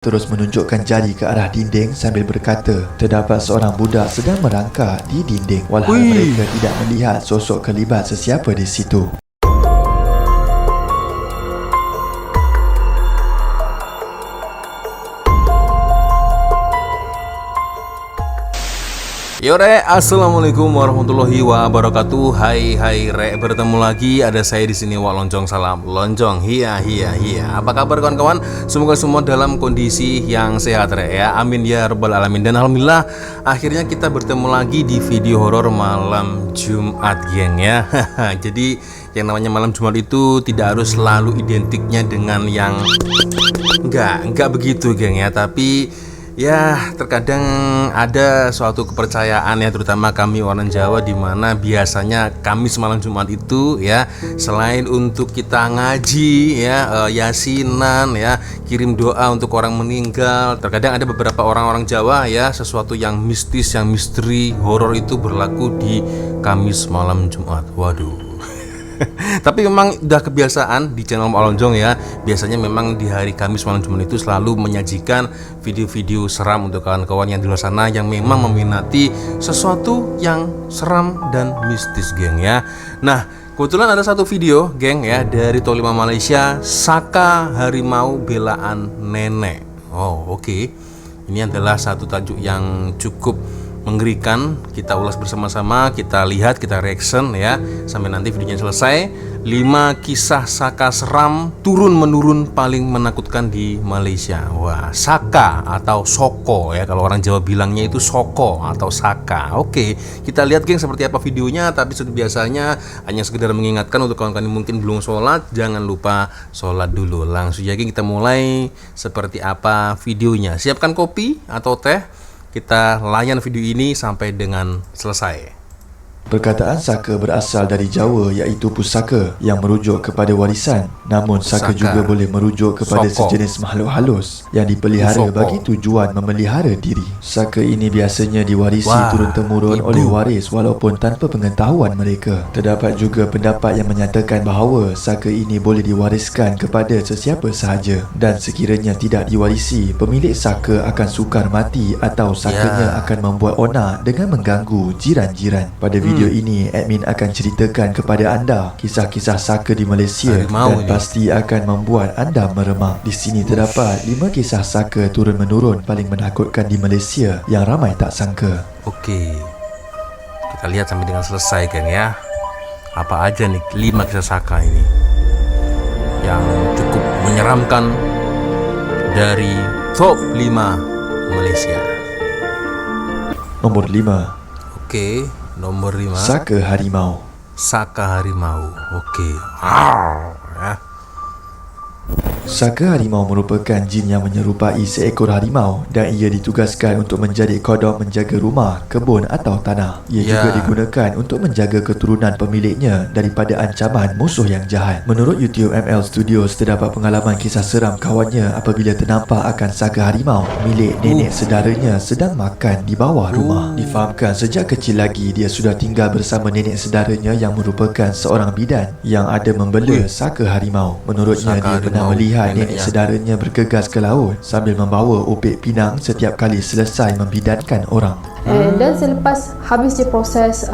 terus menunjukkan jari ke arah dinding sambil berkata, terdapat seorang budak sedang merangkak di dinding. Walhal mereka tidak melihat sosok kelibat sesiapa di situ. Yo Rek, assalamualaikum warahmatullahi wabarakatuh. Hai Rek, bertemu lagi ada saya di sini Wak Lonjong. Salam Lonjong. Hiya. Apa kabar kawan-kawan? Semoga semua dalam kondisi yang sehat Rek ya. Amin ya rabbal alamin. Dan alhamdulillah akhirnya kita bertemu lagi di video horor malam Jumat, geng ya. Jadi yang namanya malam Jumat itu tidak harus selalu identiknya dengan yang enggak begitu, geng ya. Tapi ya, terkadang ada suatu kepercayaan ya, terutama kami orang Jawa, di mana biasanya Kamis malam Jumat itu ya, selain untuk kita ngaji ya, yasinan ya, kirim doa untuk orang meninggal, terkadang ada beberapa orang-orang Jawa ya, sesuatu yang mistis, yang misteri, horor itu berlaku di Kamis malam Jumat. Waduh. Tapi memang udah kebiasaan di channel Wak Lonjong ya. Biasanya memang di hari Kamis malam Jumat itu selalu menyajikan video-video seram untuk kawan-kawan yang di luar sana yang memang meminati sesuatu yang seram dan mistis, geng ya. Nah, kebetulan ada satu video, geng ya, dari Tolima Malaysia, Saka Harimau Belaan Nenek. Oh, oke. Ini adalah satu tajuk yang cukup mengerikan. Kita ulas bersama-sama, kita lihat, kita reaction ya, sampai nanti videonya selesai. 5 kisah Saka seram turun-menurun paling menakutkan di Malaysia. Wah, Saka atau Soko ya, kalau orang Jawa bilangnya itu Soko atau Saka. Oke, kita lihat geng seperti apa videonya. Tapi seperti biasanya hanya sekedar mengingatkan untuk kawan-kawan yang mungkin belum sholat, jangan lupa sholat dulu. Langsung aja kita mulai seperti apa videonya. Siapkan kopi atau teh, kita layan video ini sampai dengan selesai. Perkataan Saka berasal dari Jawa, iaitu pusaka, yang merujuk kepada warisan. Namun Saka juga boleh merujuk kepada sejenis makhluk halus yang dipelihara bagi tujuan memelihara diri. Saka ini biasanya diwarisi turun-temurun oleh waris walaupun tanpa pengetahuan mereka. Terdapat juga pendapat yang menyatakan bahawa Saka ini boleh diwariskan kepada sesiapa sahaja, dan sekiranya tidak diwarisi, pemilik Saka akan sukar mati atau Sakanya akan membuat onak dengan mengganggu jiran-jiran. Pada video ini, admin akan ceritakan kepada anda kisah-kisah Saka di Malaysia dan pasti akan membuat anda meremak. Di sini terdapat 5 kisah Saka turun-menurun paling menakutkan di Malaysia yang ramai tak sangka. Oke, kita lihat sampai dengan selesai, geng ya. Apa aja nih 5 kisah Saka ini yang cukup menyeramkan dari top 5 Malaysia. Nomor 5. Oke, nomor 5, Saka Harimau. Saka Harimau. Oke. Ya. Saka harimau merupakan jin yang menyerupai seekor harimau dan ia ditugaskan untuk menjadi kodok menjaga rumah, kebun atau tanah. Ia juga digunakan untuk menjaga keturunan pemiliknya daripada ancaman musuh yang jahat. Menurut YouTube ML Studios, terdapat pengalaman kisah seram kawannya apabila ternampak akan Saka harimau milik nenek sedaranya sedang makan di bawah rumah. Difahamkan sejak kecil lagi dia sudah tinggal bersama nenek sedaranya yang merupakan seorang bidan yang ada membela Saka harimau. Menurutnya dia pernah melihat nenek sedaranya bergegas ke laut sambil membawa opek pinang setiap kali selesai membidankan orang. Dan selepas habis je proses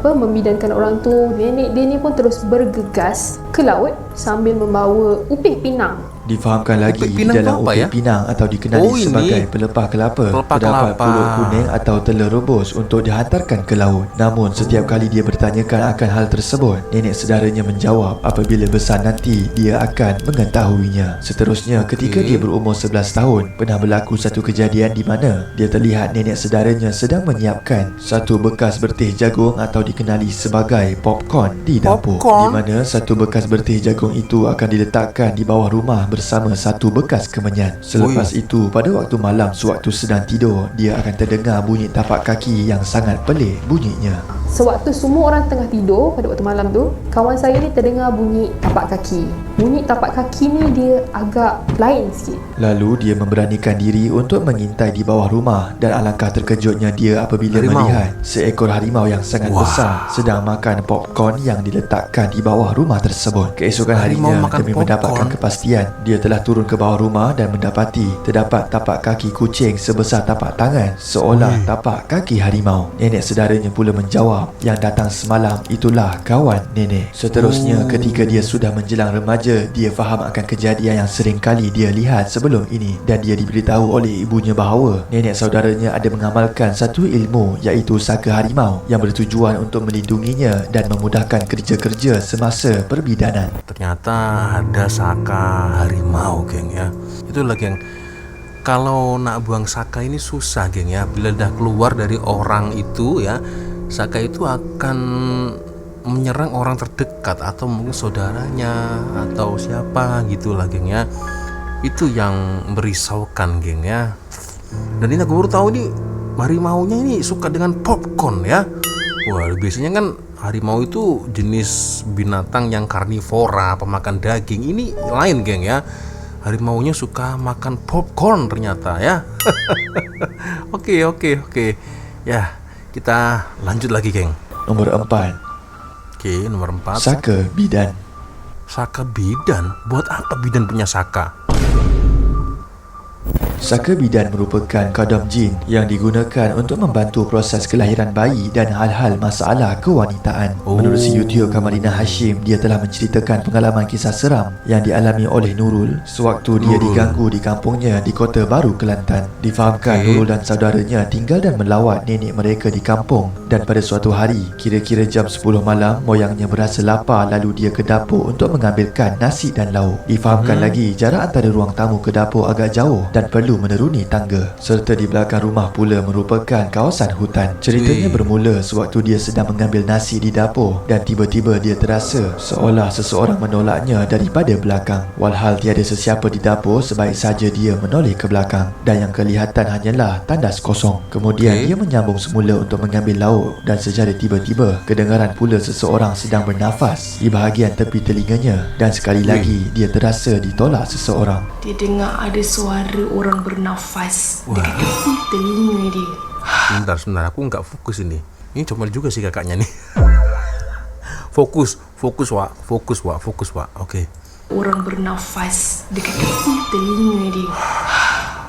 membidankan orang tu, nenek dia ni pun terus bergegas ke laut sambil membawa upik pinang. Difahamkan lagi di dalam upik pinang atau dikenali sebagai pelepah kelapa terdapat pulut kuning atau telur rebus untuk dihantarkan ke laut. Namun setiap kali dia bertanyakan akan hal tersebut, nenek sedaranya menjawab apabila besar nanti dia akan mengetahuinya. Seterusnya, ketika dia berumur 11 tahun, pernah berlaku satu kejadian di mana dia terlihat nenek sedaranya sedang menyiapkan satu bekas bertih jagung atau dikenali sebagai popcorn di dapur, di mana satu bekas bertih jagung itu akan diletakkan di bawah rumah bersama satu bekas kemenyan. Selepas itu, pada waktu malam sewaktu sedang tidur, dia akan terdengar bunyi tapak kaki yang sangat pelik bunyinya. Sewaktu semua orang tengah tidur pada waktu malam tu, kawan saya ni terdengar bunyi tapak kaki. Bunyi tapak kaki ni dia agak lain sikit. Lalu dia memberanikan diri untuk mengintai di bawah rumah dan alangkah terkejutnya dia apabila melihat seekor harimau yang sangat besar sedang makan popcorn yang diletakkan di bawah rumah tersebut. Keesokan harinya, demi mendapatkan kepastian Dia telah turun ke bawah rumah dan mendapati terdapat tapak kaki kucing sebesar tapak tangan, seolah tapak kaki harimau. Nenek saudaranya pula menjawab, yang datang semalam itulah kawan nenek. Seterusnya, ketika dia sudah menjelang remaja, dia faham akan kejadian yang sering kali dia lihat sebelum ini, dan dia diberitahu oleh ibunya bahawa nenek saudaranya ada mengamalkan satu ilmu, iaitu saka harimau, yang bertujuan untuk melindunginya dan memudahkan kerja-kerja semasa perbidanan. Ternyata ada saka harimau, geng ya. Itulah, geng. Kalau nak buang saka ini susah, geng ya. Bila dah keluar dari orang itu ya, saka itu akan menyerang orang terdekat atau mungkin saudaranya atau siapa gitulah, geng ya. Itu yang merisaukan, geng ya. Dan ini aku baru tahu nih, harimaunya ini suka dengan popcorn ya. Wah, biasanya kan harimau itu jenis binatang yang karnivora, pemakan daging. Ini lain, geng ya. Harimaunya suka makan popcorn ternyata ya. Oke. Ya, kita lanjut lagi, geng. Nomor 4. Oke, nomor 4. Saka bidan. Saka bidan? Buat apa bidan punya saka? Saka bidan merupakan kodam jin yang digunakan untuk membantu proses kelahiran bayi dan hal-hal masalah kewanitaan. Menerusi YouTube Kamarina Hashim, dia telah menceritakan pengalaman kisah seram yang dialami oleh Nurul sewaktu dia diganggu di kampungnya di Kota Baru, Kelantan. Difahamkan Nurul dan saudaranya tinggal dan melawat nenek mereka di kampung, dan pada suatu hari, kira-kira jam 10 malam, moyangnya berasa lapar lalu dia ke dapur untuk mengambilkan nasi dan lauk. Difahamkan lagi jarak antara ruang tamu ke dapur agak jauh dan perlu meneruni tangga, serta di belakang rumah pula merupakan kawasan hutan. Ceritanya bermula sewaktu dia sedang mengambil nasi di dapur dan tiba-tiba dia terasa seolah seseorang menolaknya daripada belakang. Walhal tiada sesiapa di dapur, sebaik saja dia menoleh ke belakang dan yang kelihatan hanyalah tandas kosong. Kemudian dia menyambung semula untuk mengambil lauk dan secara tiba-tiba kedengaran pula seseorang sedang bernafas di bahagian tepi telinganya, dan sekali lagi dia terasa ditolak seseorang. Dia dengar ada suara orang bernafas dekat tepi telinga dia. Sebentar, aku nggak fokus ini. Ini comel juga sih kakaknya nih. Fokus, Wak. Oke. Orang bernafas dekat tepi telinga dia.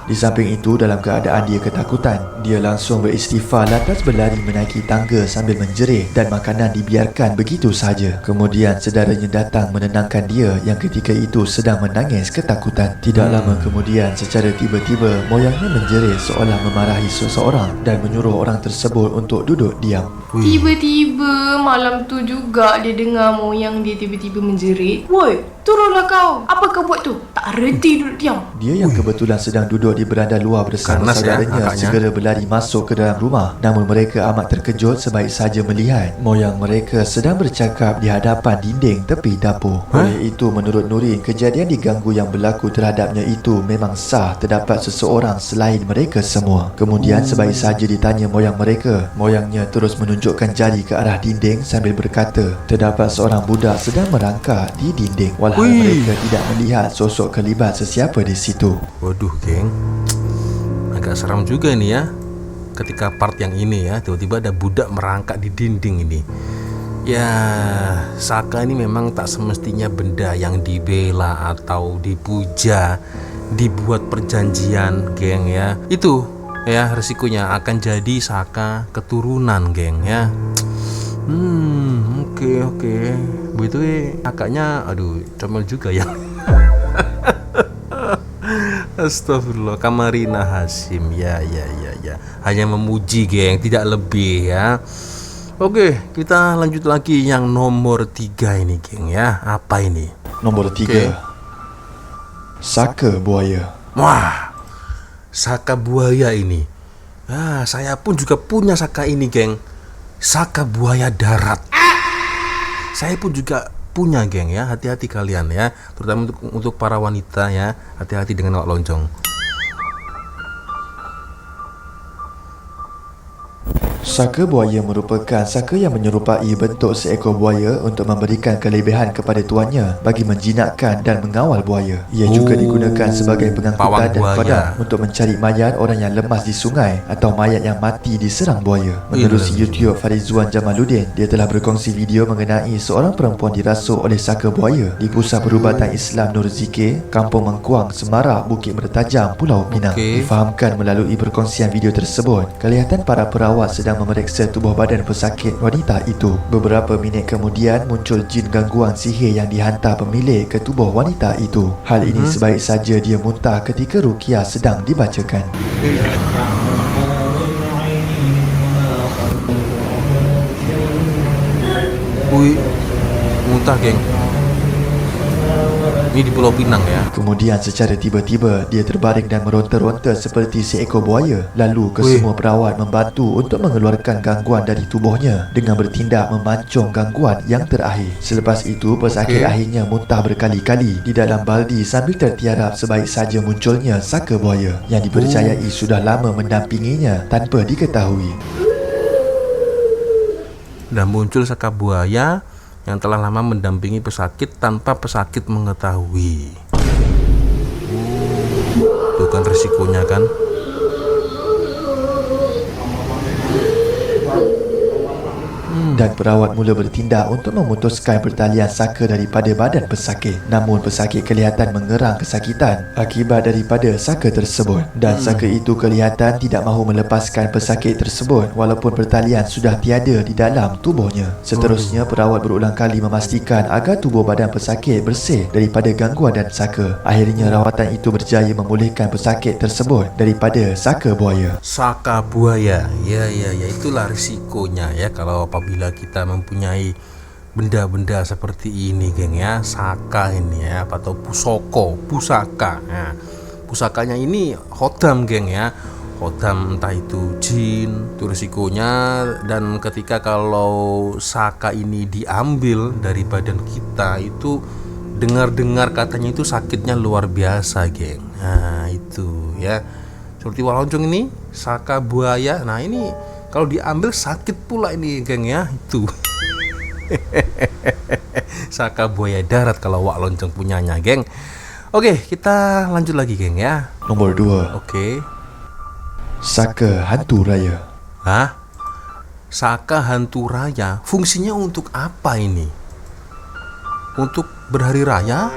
Di samping itu, dalam keadaan dia ketakutan, dia langsung beristighfar lantas berlari menaiki tangga sambil menjerit dan makanan dibiarkan begitu saja. Kemudian saudaranya datang menenangkan dia yang ketika itu sedang menangis ketakutan. Tidak lama kemudian, secara tiba-tiba moyangnya menjerit seolah memarahi seseorang dan menyuruh orang tersebut untuk duduk diam. Tiba-tiba malam tu juga dia dengar moyang dia tiba-tiba menjerit. Woi, turunlah kau. Apa kau buat tu? Tak reti duduk diam. Dia yang kebetulan sedang duduk di beranda luar bersama saudaranya segera berlari masuk ke dalam rumah. Namun mereka amat terkejut sebaik saja melihat moyang mereka sedang bercakap di hadapan dinding tepi dapur. Oleh itu, menurut Nurin, kejadian diganggu yang berlaku terhadapnya itu memang sah terdapat seseorang selain mereka semua. Kemudian sebaik saja ditanya moyang mereka, moyangnya terus menunjukkan jari ke arah dinding sambil berkata, terdapat seorang budak sedang merangkak di dinding. Walhal mereka tidak melihat sosok kelibat sesiapa di situ. Waduh, geng, agak seram juga ini ya. Ketika part yang ini ya, tiba-tiba ada budak merangkak di dinding ini. Ya, saka ini memang tak semestinya benda yang dibela atau dipuja, dibuat perjanjian, geng ya. Itu ya resikonya akan jadi saka keturunan, geng ya. Oke. Begitu kakaknya, aduh, comel juga ya. Astagfirullah, Kamarina Hashim. Ya. Hanya memuji, geng, tidak lebih ya. Oke, kita lanjut lagi yang nomor 3 ini, geng ya. Apa ini? Nomor 3. Saka buaya. Wah, saka buaya ini. Saya pun juga punya saka ini, geng. Saka buaya darat. Saya pun juga punya, geng ya. Hati-hati kalian ya, terutama untuk para wanita ya. Hati-hati dengan wak loncong. Saka buaya merupakan saka yang menyerupai bentuk seekor buaya untuk memberikan kelebihan kepada tuannya bagi menjinakkan dan mengawal buaya. Ia juga digunakan sebagai pengangkutan pawang dan buaya. padang untuk mencari mayat orang yang lemas di sungai atau mayat yang mati diserang buaya. Menerusi YouTube Farizuan Jamaluddin, dia telah berkongsi video mengenai seorang perempuan dirasuk oleh saka buaya di Pusat Perubatan Islam Nur Zikir, Kampung Mengkuang, Semarak, Bukit Mertajam, Pulau Pinang. Difahamkan melalui perkongsian video tersebut, kelihatan para perawat sedang memeriksa tubuh badan pesakit wanita itu. Beberapa minit kemudian muncul jin gangguan sihir yang dihantar pemilik ke tubuh wanita itu. Hal ini sebaik saja dia muntah ketika ruqyah sedang dibacakan. Wih, muntah geng. Ini di Pulau Pinang ya. Kemudian secara tiba-tiba dia terbaring dan meronta-ronta seperti seekor buaya. Lalu kesemua perawat membantu untuk mengeluarkan gangguan dari tubuhnya dengan bertindak memancung gangguan yang terakhir. Selepas itu pesakit akhirnya muntah berkali-kali di dalam baldi sambil tertiarap sebaik saja munculnya saka buaya yang dipercayai sudah lama mendampinginya tanpa diketahui. Dan muncul saka buaya yang telah lama mendampingi pesakit tanpa pesakit mengetahui. Itu kan resikonya kan. Dan perawat mula bertindak untuk memutuskan pertalian saka daripada badan pesakit. Namun pesakit kelihatan mengerang kesakitan akibat daripada saka tersebut. Dan saka itu kelihatan tidak mahu melepaskan pesakit tersebut walaupun pertalian sudah tiada di dalam tubuhnya. Seterusnya perawat berulang kali memastikan agar tubuh badan pesakit bersih daripada gangguan dan saka. Akhirnya rawatan itu berjaya memulihkan pesakit tersebut daripada saka buaya. Saka buaya. Ya itulah risikonya ya kalau apabila kita mempunyai benda-benda seperti ini geng ya. Saka ini ya, atau pusaka. Nah, pusakanya ini hodam geng ya. Hodam entah itu jin, itu risikonya. Dan ketika kalau saka ini diambil dari badan kita, itu dengar-dengar katanya itu sakitnya luar biasa geng. Nah itu ya, seperti Waloncong ini saka buaya. Nah ini kalau diambil sakit pula ini geng ya. Itu saka buaya darat kalau Wak Loncong punyanya geng. Oke, kita lanjut lagi geng ya. Nombor 2. Oke. Saka hantu raya. Hah? Saka hantu raya fungsinya untuk apa ini? Untuk berhari raya?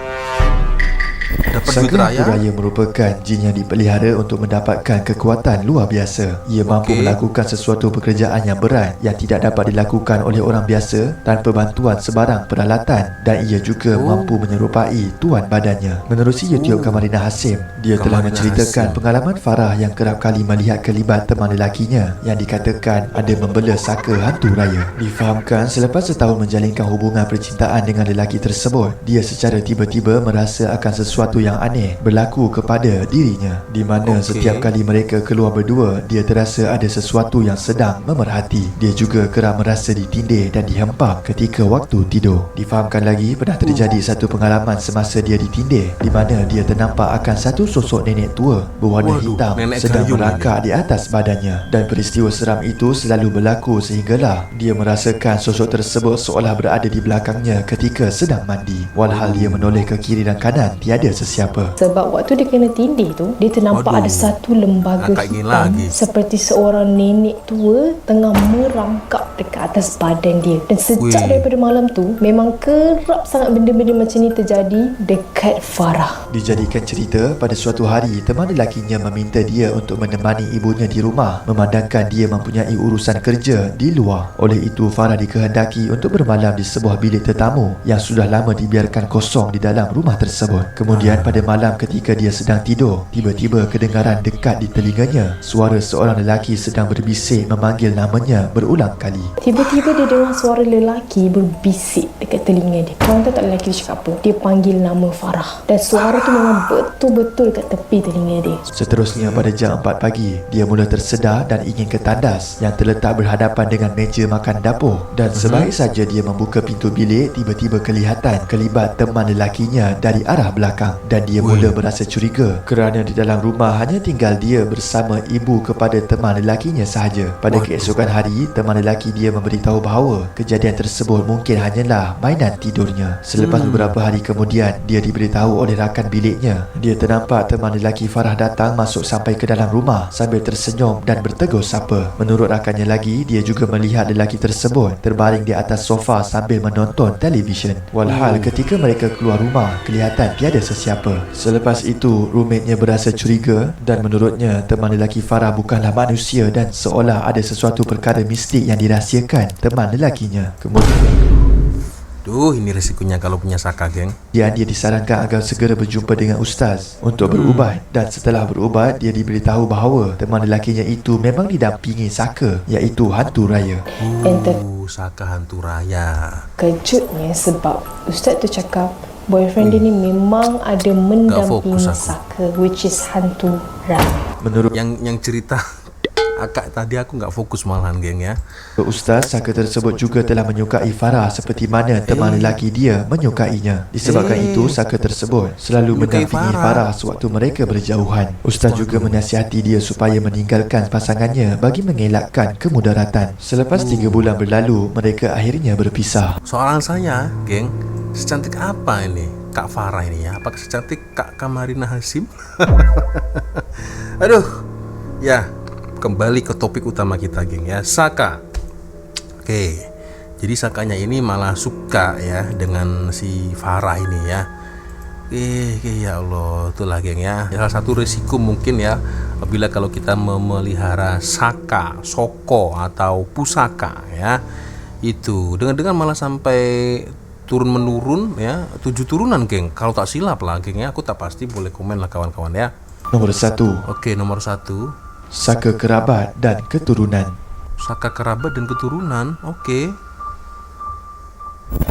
Dapat duit Saka raya? hantu raya merupakan jin yang dipelihara untuk mendapatkan kekuatan luar biasa. Ia mampu melakukan sesuatu pekerjaan yang berat yang tidak dapat dilakukan oleh orang biasa tanpa bantuan sebarang peralatan, dan ia juga mampu menyerupai tuan badannya. Menerusi YouTube Kamarina Hasim, dia telah menceritakan pengalaman Farah yang kerap kali melihat kelibat teman lelakinya yang dikatakan ada membela saka hantu raya. Difahamkan selepas setahun menjalinkan hubungan percintaan dengan lelaki tersebut, dia secara tiba-tiba merasa akan sesuatu yang aneh berlaku kepada dirinya, di mana setiap kali mereka keluar berdua, dia terasa ada sesuatu yang sedang memerhati. Dia juga kerap merasa ditindih dan dihempap ketika waktu tidur. Difahamkan lagi pernah terjadi satu pengalaman semasa dia ditindih, di mana dia ternampak akan satu sosok nenek tua berwarna hitam sedang merangkak di atas badannya. Dan peristiwa seram itu selalu berlaku sehinggalah dia merasakan sosok tersebut seolah berada di belakangnya ketika sedang mandi. Walhal dia menoleh ke kiri dan kanan, tiada sesiapa. Sebab waktu dia kena tindih tu, dia ternampak ada satu lembaga hitam seperti seorang nenek tua tengah merangkak dekat atas badan dia. Dan sejak daripada malam tu, memang kerap sangat benda-benda macam ni terjadi dekat Farah. Dijadikan cerita, pada suatu hari teman lelakinya meminta dia untuk menemani ibunya di rumah, memandangkan dia mempunyai urusan kerja di luar. Oleh itu Farah dikehendaki untuk bermalam di sebuah bilik tetamu yang sudah lama dibiarkan kosong di dalam rumah tersebut. Kemudian pada malam ketika dia sedang tidur, tiba-tiba kedengaran dekat di telinganya suara seorang lelaki sedang berbisik memanggil namanya berulang kali. Tiba-tiba dia dengar suara lelaki berbisik dekat telinga dia. Korang tahu tak lelaki tu cakap apa? Dia panggil nama Farah. Dan suara tu memang betul-betul kat tepi telinga dia. Seterusnya pada jam 4 pagi, dia mula tersedar dan ingin ke tandas yang terletak berhadapan dengan meja makan dapur. Dan sebaik saja dia membuka pintu bilik, tiba-tiba kelihatan kelibat teman lelakinya dari arah belakang. belakang dan dia mula berasa curiga kerana di dalam rumah hanya tinggal dia bersama ibu kepada teman lelakinya sahaja. Pada keesokan hari, teman lelaki dia memberitahu bahawa kejadian tersebut mungkin hanyalah mainan tidurnya. Selepas beberapa hari kemudian, dia diberitahu oleh rakan biliknya. Dia ternampak teman lelaki Farah datang masuk sampai ke dalam rumah sambil tersenyum dan bertegur sapa. Menurut rakannya lagi, dia juga melihat lelaki tersebut terbaring di atas sofa sambil menonton televisyen. Walhal ketika mereka keluar rumah, kelihatan tiada sesiapa. Selepas itu, roommate-nya berasa curiga dan menurutnya teman lelaki Farah bukanlah manusia dan seolah ada sesuatu perkara mistik yang dirahsiakan teman lelakinya. Kemudian ini risikonya kalau punya Saka, geng. dia disarankan agar segera berjumpa dengan ustaz untuk berubat, dan setelah berubat dia diberitahu bahawa teman lelakinya itu memang didampingi Saka, iaitu hantu raya. Saka hantu raya. Kejutnya sebab ustaz tu cakap boyfriend dia ni memang ada mendampingi Saka, which is hantu raya. Menurut yang cerita akak tadi aku nggak fokus malahan, geng ya. ustaz, Saka tersebut juga telah menyukai Farah seperti mana teman lelaki dia menyukainya. Disebabkan itu, Saka tersebut selalu mendampingi Farah sewaktu mereka berjauhan. Ustaz juga menasihati dia supaya meninggalkan pasangannya bagi mengelakkan kemudaratan. Selepas 3 bulan berlalu, mereka akhirnya berpisah. Soalan saya, geng, secantik apa ini Kak Farah ini ya? Apakah secantik Kak Kamarina Hasyim? Aduh, ya. Kembali ke topik utama kita, geng ya, Saka. Oke, jadi Sakanya ini malah suka ya dengan si Farah ini ya. Ya Allah, itulah geng ya. Salah satu risiko mungkin ya apabila kalau kita memelihara Saka, Soko atau Pusaka ya, itu dengan malah sampai turun menurun ya, 7 turunan, geng. Kalau tak silap lah, geng ya. Aku tak pasti, boleh komen lah kawan-kawan ya. Nomor 1. Oke, nomor 1. Saka kerabat dan keturunan. Saka kerabat dan keturunan. Oke.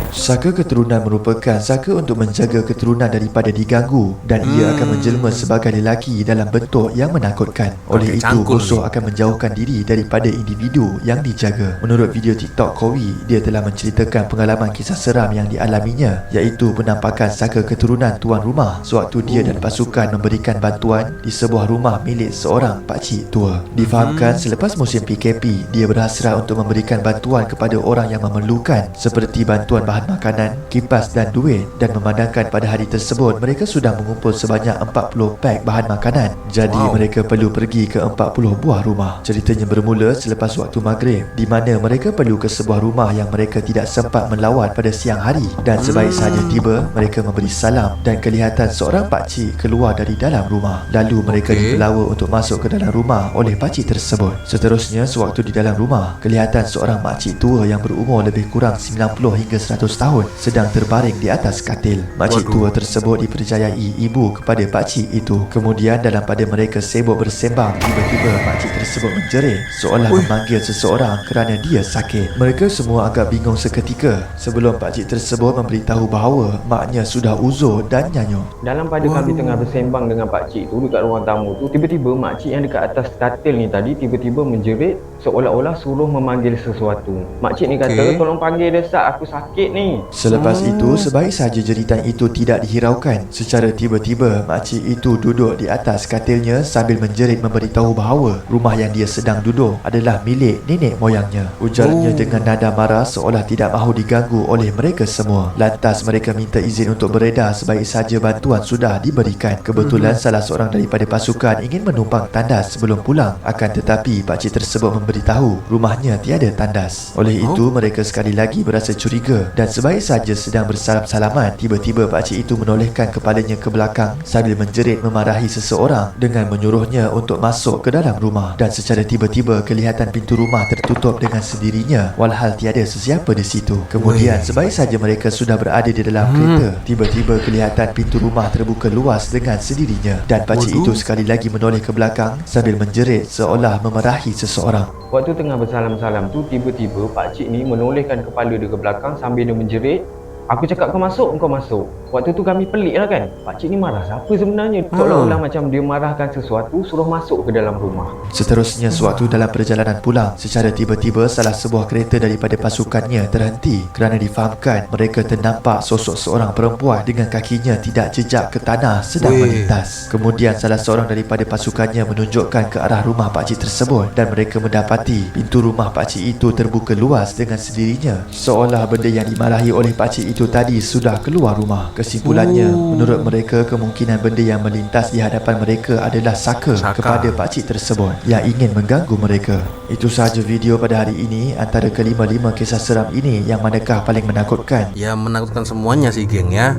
Saka keturunan merupakan saka untuk menjaga keturunan daripada diganggu, dan ia akan menjelma sebagai lelaki dalam bentuk yang menakutkan. Oleh itu, musuh akan menjauhkan diri daripada individu yang dijaga. Menurut video TikTok Kowi, dia telah menceritakan pengalaman kisah seram yang dialaminya, iaitu penampakan saka keturunan tuan rumah sewaktu dia dan pasukan memberikan bantuan di sebuah rumah milik seorang pakcik tua. Difahamkan selepas musim PKP, dia berhasrat untuk memberikan bantuan kepada orang yang memerlukan, seperti bantuan bahan makanan, kipas dan duit, dan memandangkan pada hari tersebut mereka sudah mengumpul sebanyak 40 pack bahan makanan. Jadi mereka perlu pergi ke 40 buah rumah. Ceritanya bermula selepas waktu maghrib, di mana mereka perlu ke sebuah rumah yang mereka tidak sempat melawat pada siang hari, dan sebaik sahaja tiba, mereka memberi salam dan kelihatan seorang pakcik keluar dari dalam rumah. Lalu mereka dibelawa untuk masuk ke dalam rumah oleh pakcik tersebut. Seterusnya, sewaktu di dalam rumah, kelihatan seorang makcik tua yang berumur lebih kurang 90 hingga 100 tahun sedang terbaring di atas katil. Makcik tua tersebut dipercayai ibu kepada pakcik itu. Kemudian dalam pada mereka sibuk bersembang, tiba-tiba makcik tersebut menjerit seolah memanggil seseorang kerana dia sakit. Mereka semua agak bingung seketika sebelum pakcik tersebut memberitahu bahawa maknya sudah uzur dan nyanyuk. Dalam pada kami tengah bersembang dengan pakcik tu dekat ruang tamu tu, tiba-tiba makcik yang dekat atas katil ni tadi tiba-tiba menjerit seolah-olah suruh memanggil sesuatu. Makcik ni kata, tolong panggil dia Sat, aku sakit ni. Selepas itu, sebaik sahaja jeritan itu tidak dihiraukan, secara tiba-tiba makcik itu duduk di atas katilnya sambil menjerit memberitahu bahawa rumah yang dia sedang duduk adalah milik nenek moyangnya. Ujarnya dengan nada marah seolah tidak mahu diganggu oleh mereka semua. Lantas mereka minta izin untuk beredar sebaik sahaja bantuan sudah diberikan. Kebetulan salah seorang daripada pasukan ingin menumpang tandas sebelum pulang, akan tetapi pakcik tersebut memberitahu rumahnya tiada tandas. Oleh itu, mereka sekali lagi berasa curiga, dan sebaik saja sedang bersalam-salaman, tiba-tiba pakcik itu menolehkan kepalanya ke belakang sambil menjerit memarahi seseorang dengan menyuruhnya untuk masuk ke dalam rumah. Dan secara tiba-tiba kelihatan pintu rumah tertutup dengan sendirinya, walhal tiada sesiapa di situ. Kemudian sebaik saja mereka sudah berada di dalam kereta, tiba-tiba kelihatan pintu rumah terbuka luas dengan sendirinya, dan pakcik itu sekali lagi menoleh ke belakang sambil menjerit seolah memarahi seseorang. Waktu tengah bersalam-salam tu, tiba-tiba pakcik ni menolehkan kepala dia ke belakang sambil dia menjerit, Aku cakap kau masuk. Waktu tu kami pelik lah kan. Pakcik ni marah siapa sebenarnya? Seolah-olah macam dia marahkan sesuatu, suruh masuk ke dalam rumah. Seterusnya, sewaktu dalam perjalanan pulang, secara tiba-tiba salah sebuah kereta daripada pasukannya terhenti kerana difahamkan mereka ternampak sosok seorang perempuan dengan kakinya tidak jejak ke tanah sedang melintas. Kemudian salah seorang daripada pasukannya menunjukkan ke arah rumah pakcik tersebut dan mereka mendapati pintu rumah pakcik itu terbuka luas dengan sendirinya, seolah benda yang dimarahi oleh pakcik itu tadi sudah keluar rumah. Kesimpulannya, menurut mereka kemungkinan benda yang melintas di hadapan mereka adalah saka kepada pakcik tersebut yang ingin mengganggu mereka. Itu sahaja video pada hari ini. Antara kelima-lima kisah seram ini, yang manakah paling menakutkan? Ya menakutkan semuanya sih geng ya.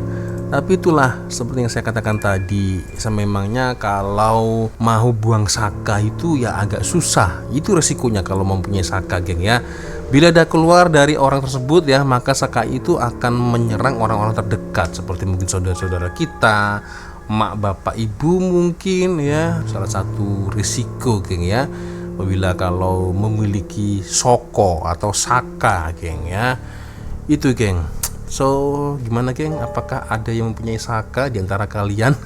Tapi itulah seperti yang saya katakan tadi, memangnya kalau mau buang saka itu ya agak susah. Itu resikonya kalau mempunyai saka geng ya. Bila dah keluar dari orang tersebut ya, maka saka itu akan menyerang orang-orang terdekat, seperti mungkin saudara-saudara kita, mak bapak ibu mungkin ya. Salah satu risiko geng ya, apabila kalau memiliki soko atau saka geng ya. Itu geng. So gimana geng, apakah ada yang mempunyai saka di antara kalian?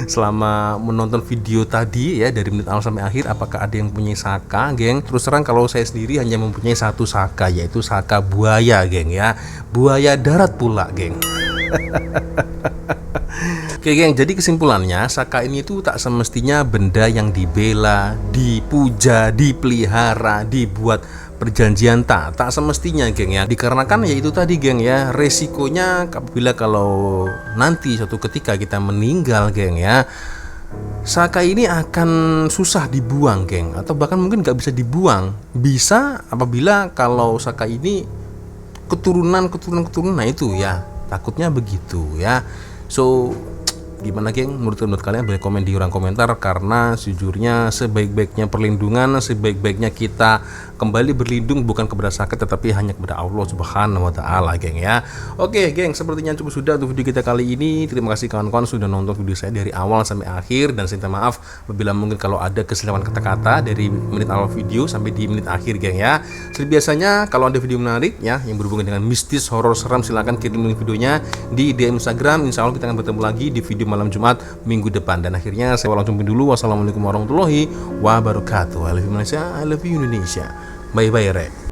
Selama menonton video tadi ya, dari menit awal sampai akhir, apakah ada yang mempunyai saka geng? Terus terang kalau saya sendiri hanya mempunyai satu saka, yaitu saka buaya geng ya. Buaya darat pula geng. Oke geng, jadi kesimpulannya saka ini tuh tak semestinya benda yang dibela, dipuja, dipelihara, dibuat perjanjian, tak semestinya geng ya. Dikarenakan ya itu tadi geng ya, resikonya apabila kalau nanti suatu ketika kita meninggal geng ya, saka ini akan susah dibuang geng, atau bahkan mungkin gak bisa dibuang. Bisa apabila kalau saka ini keturunan nah itu ya, takutnya begitu ya. So gimana geng, menurut kalian boleh komen di ruang komentar, karena sejujurnya sebaik-baiknya perlindungan, sebaik-baiknya kita kembali berlindung bukan kepada sakit tetapi hanya kepada Allah Subhanahu wa taala geng ya. Oke geng, sepertinya cukup sudah untuk video kita kali ini. Terima kasih kawan-kawan sudah nonton video saya dari awal sampai akhir, dan saya minta maaf apabila mungkin kalau ada kesilapan kata-kata dari menit awal video sampai di menit akhir geng ya. Seperti biasanya kalau ada video menarik ya yang berhubungan dengan mistis, horor, seram, silahkan kirim videonya di DM Instagram. Insya Allah kita akan bertemu lagi di video malam Jumat minggu depan. Dan akhirnya saya langsung dulu. Wassalamualaikum warahmatullahi wabarakatuh. I love you Malaysia, I love you Indonesia. Bye bye Rek.